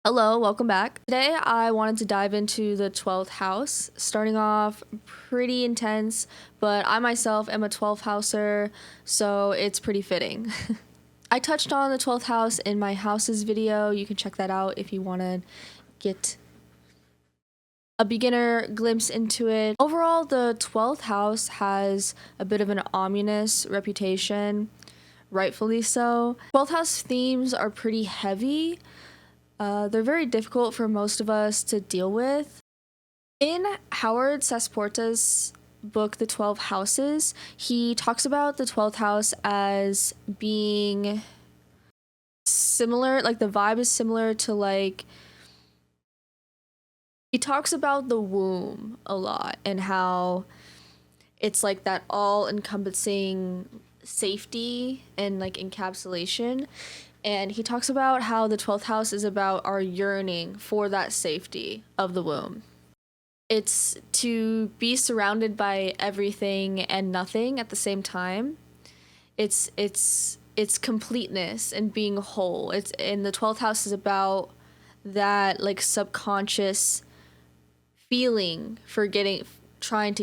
Hello, welcome back. Today I wanted to dive into the 12th house, starting off pretty intense, but I myself am a 12th houser, so it's pretty fitting. I touched on the 12th house in my houses video. You can check that out if you want to get a beginner glimpse into it. Overall, the 12th house has a bit of an ominous reputation, rightfully so. 12th house themes are pretty heavy. They're very difficult for most of us to deal with. In Howard Sasporta's book, The 12 Houses, he talks about the 12th house as being similar, like the vibe is similar to he talks about the womb a lot and how it's like that all-encompassing safety and like encapsulation. And he talks about how the 12th house is about our yearning for that safety of the womb. It's to be surrounded by everything and nothing at the same time. It's completeness and being whole. And the 12th house is about that like subconscious feeling for trying to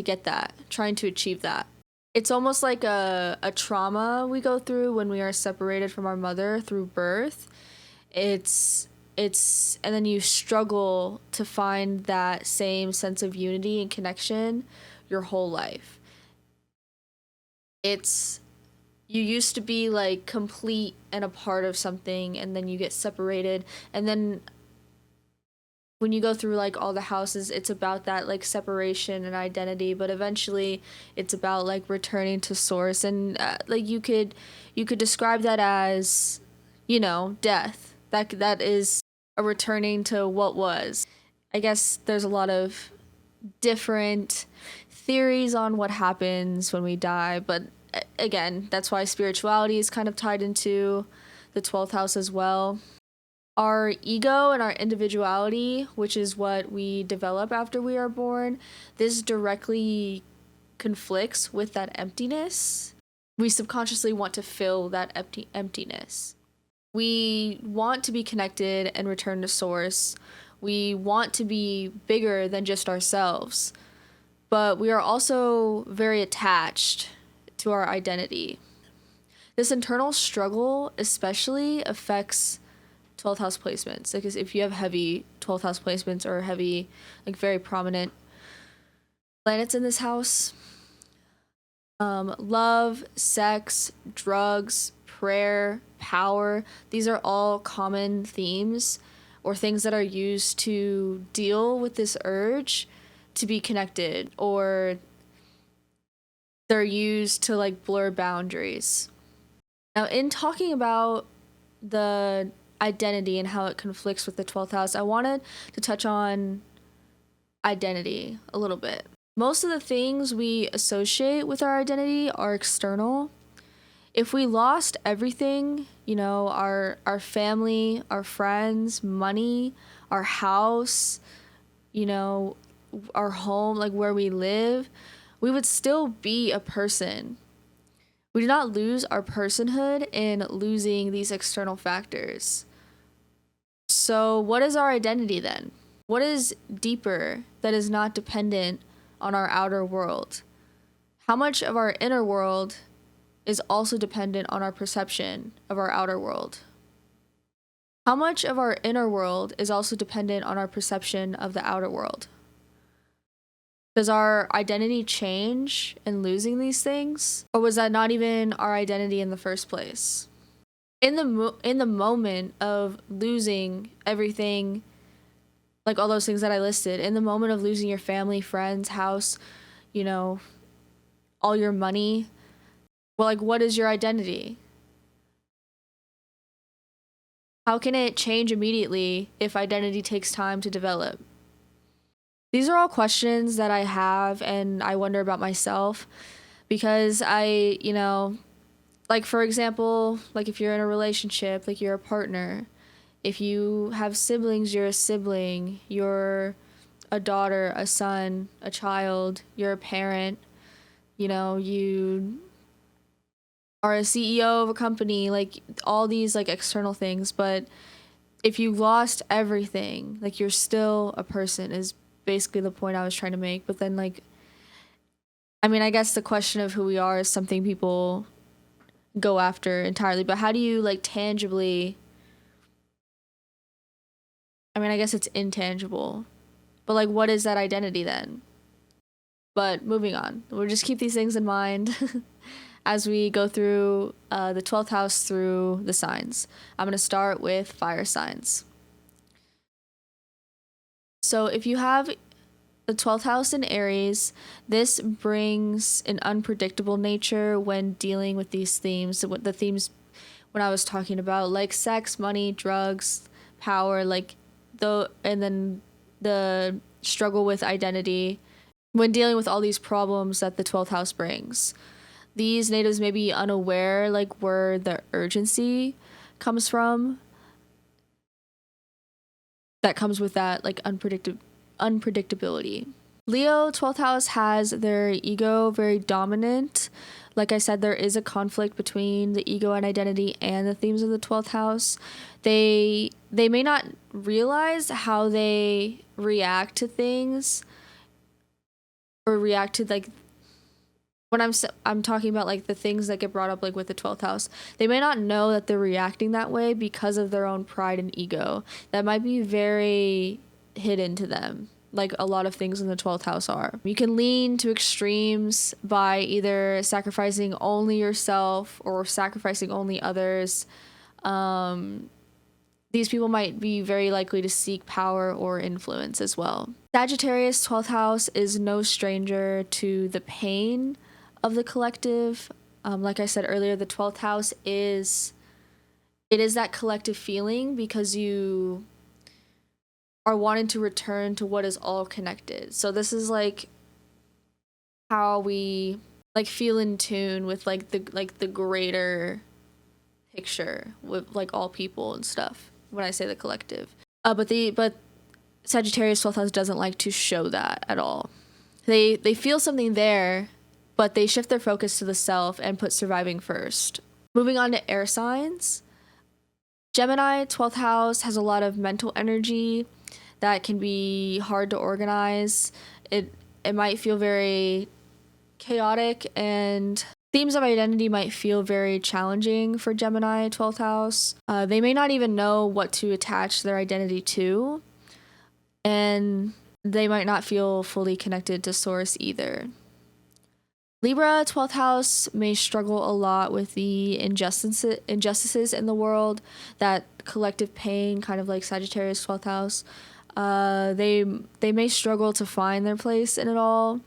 achieve that. It's almost like a trauma we go through when we are separated from our mother through birth. And then you struggle to find that same sense of unity and connection your whole life. You used to be like complete and a part of something, and then you get separated, and then when you go through like all the houses, it's about that like separation and identity, but eventually it's about like returning to source. And like you could describe that as, death. That is a returning to what was. I guess there's a lot of different theories on what happens when we die, but again, that's why spirituality is kind of tied into the 12th house as well. Our ego and our individuality, which is what we develop after we are born, this directly conflicts with that emptiness. We subconsciously want to fill that emptiness. We want to be connected and return to source. We want to be bigger than just ourselves. But we are also very attached to our identity. This internal struggle especially affects 12th house placements. Like if you have heavy 12th house placements or heavy, like very prominent planets in this house, love, sex, drugs, prayer, power, these are all common themes or things that are used to deal with this urge to be connected, or they're used to like blur boundaries. Now, in talking about the identity and how it conflicts with the 12th house, I wanted to touch on identity a little bit. Most of the things we associate with our identity are external. If we lost everything, our family, our friends, money, our house, our home, like where we live, we would still be a person. We do not lose our personhood in losing these external factors. So what is our identity then? What is deeper that is not dependent on our outer world? How much of our inner world is also dependent on our perception of our outer world? How much of our inner world is also dependent on our perception of the outer world? Does our identity change in losing these things? Or was that not even our identity in the first place? In the moment of losing everything, like all those things that I listed, in the moment of losing your family, friends, house, all your money, well, like what is your identity? How can it change immediately if identity takes time to develop? These are all questions that I have and I wonder about myself, because like for example, like if you're in a relationship, like you're a partner, if you have siblings, you're a sibling, you're a daughter, a son, a child, you're a parent, you are a CEO of a company, like all these like external things, but if you lost everything, like you're still a person is basically the point I was trying to make. But then like, I mean, I guess the question of who we are is something people go after entirely, but how do you like tangibly, I mean, I guess it's intangible, but like what is that identity then? But moving on, we'll just keep these things in mind as we go through the 12th house through the signs. I'm going to start with fire signs. So if you have the 12th house in Aries, this brings an unpredictable nature when dealing with these themes. So the themes when I was talking about, like sex, money, drugs, power, like and then the struggle with identity when dealing with all these problems that the 12th house brings. These natives may be unaware like where the urgency comes from that comes with that like unpredictability. Leo 12th house has their ego very dominant. Like I said, there is a conflict between the ego and identity and the themes of the 12th house. They may not realize how they react to things or react to like when I'm talking about like the things that get brought up like with the 12th house. They may not know that they're reacting that way because of their own pride and ego. That might be very hidden to them, like a lot of things in the 12th house are. You can lean to extremes by either sacrificing only yourself or sacrificing only others. These people might be very likely to seek power or influence as well. Sagittarius 12th house is no stranger to the pain of the collective. Like I said earlier, the 12th house is that collective feeling because you are wanting to return to what is all connected. So this is like how we like feel in tune with like the greater picture with like all people and stuff when I say the collective. But Sagittarius 12th house doesn't like to show that at all. They feel something there, but they shift their focus to the self and put surviving first. Moving on to air signs. Gemini 12th house has a lot of mental energy that can be hard to organize. It might feel very chaotic, and themes of identity might feel very challenging for Gemini 12th house. They may not even know what to attach their identity to, and they might not feel fully connected to source either. Libra 12th house may struggle a lot with the injustices in the world, that collective pain, kind of like Sagittarius 12th house. They may struggle to find their place in it all.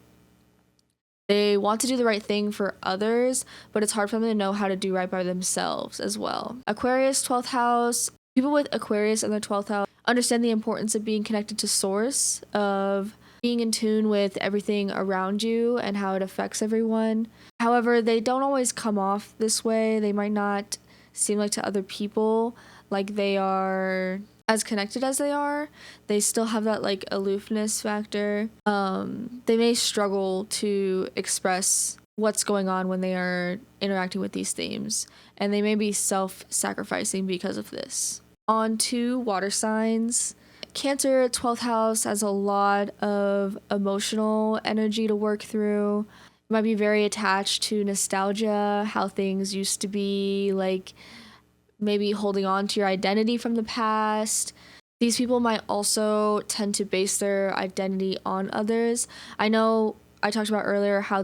They want to do the right thing for others, but it's hard for them to know how to do right by themselves as well. Aquarius 12th house. People with Aquarius in their 12th house understand the importance of being connected to source, of being in tune with everything around you and how it affects everyone. However, they don't always come off this way. They might not seem like to other people like they are as connected as they are. They still have that like aloofness factor. They may struggle to express what's going on when they are interacting with these themes, and they may be self-sacrificing because of this. On to water signs. Cancer 12th house has a lot of emotional energy to work through. You might be very attached to nostalgia, how things used to be, like maybe holding on to your identity from the past. These people might also tend to base their identity on others. I know I talked about earlier how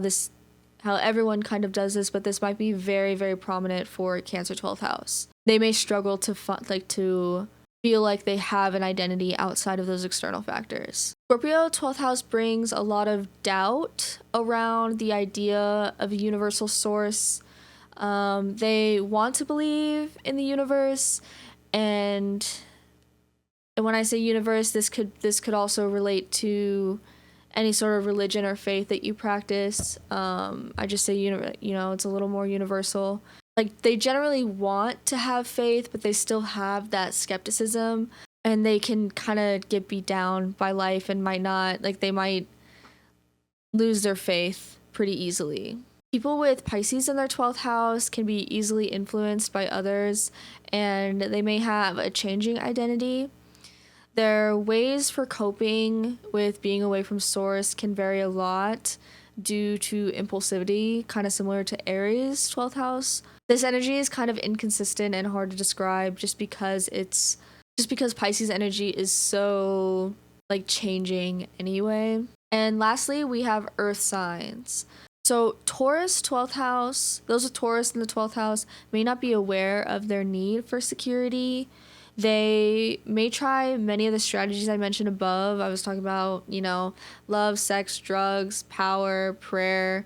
everyone kind of does this, but this might be very, very prominent for Cancer 12th house. They may struggle to feel like they have an identity outside of those external factors. Scorpio 12th house brings a lot of doubt around the idea of a universal source. They want to believe in the universe, and when I say universe, this could also relate to any sort of religion or faith that you practice. I just say it's a little more universal. Like, they generally want to have faith, but they still have that skepticism, and they can kind of get beat down by life and they might lose their faith pretty easily. People with Pisces in their 12th house can be easily influenced by others, and they may have a changing identity. Their ways for coping with being away from source can vary a lot due to impulsivity, kind of similar to Aries 12th house. This energy is kind of inconsistent and hard to describe just because Pisces energy is so like changing anyway. And lastly, we have earth signs. So Taurus 12th house, those with Taurus in the 12th house may not be aware of their need for security. They may try many of the strategies I mentioned above. I was talking about, love, sex, drugs, power, prayer,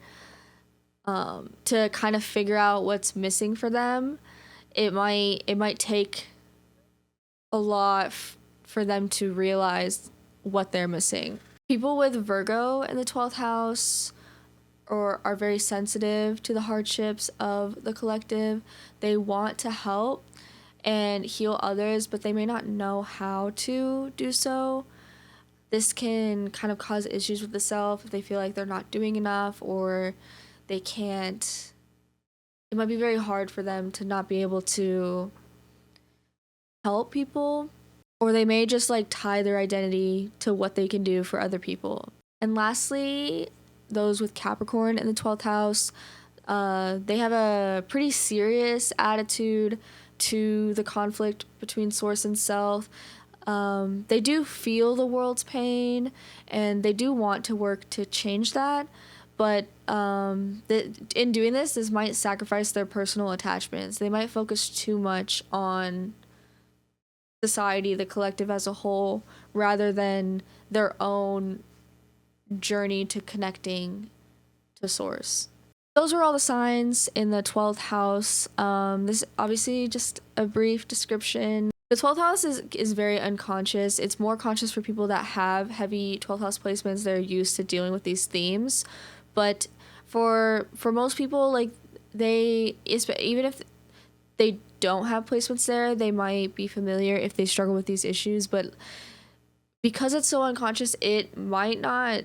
to kind of figure out what's missing for them. It might take a lot for them to realize what they're missing. People with Virgo in the 12th house or are very sensitive to the hardships of the collective. They want to help and heal others, but they may not know how to do so. This can kind of cause issues with the self if they feel like they're not doing enough or they can't. It might be very hard for them to not be able to help people, or they may just like tie their identity to what they can do for other people. And lastly, those with Capricorn in the 12th house, they have a pretty serious attitude to the conflict between source and self. They do feel the world's pain and they do want to work to change that, but in doing this might sacrifice their personal attachments. They might focus too much on society, the collective as a whole, rather than their own journey to connecting to source. Those are all the signs in the 12th house. This is obviously just a brief description. The 12th house is very unconscious. It's more conscious for people that have heavy 12th house placements. They're used to dealing with these themes. But for most people, like even if they don't have placements there, they might be familiar if they struggle with these issues. But because it's so unconscious, it might not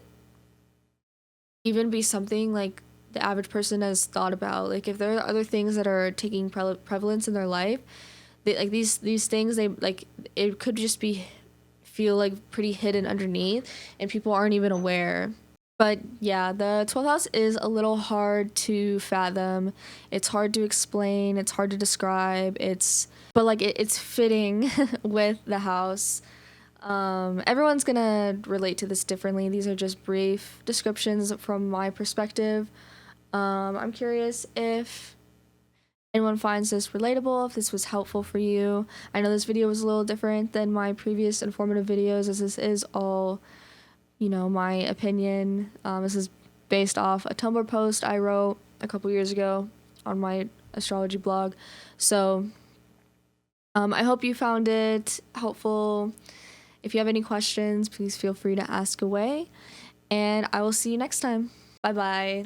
even be something like the average person has thought about. Like if there are other things that are taking prevalence in their life, these things, it could just feel like pretty hidden underneath and people aren't even aware. But yeah, the 12th house is a little hard to fathom. It's hard to explain, it's hard to describe. It's fitting with the house. Everyone's gonna relate to this differently. These are just brief descriptions from my perspective. I'm curious if anyone finds this relatable, if this was helpful for you. I know this video was a little different than my previous informative videos, as this is all, my opinion. This is based off a Tumblr post I wrote a couple years ago on my astrology blog. So I hope you found it helpful. If you have any questions, please feel free to ask away. And I will see you next time. Bye-bye.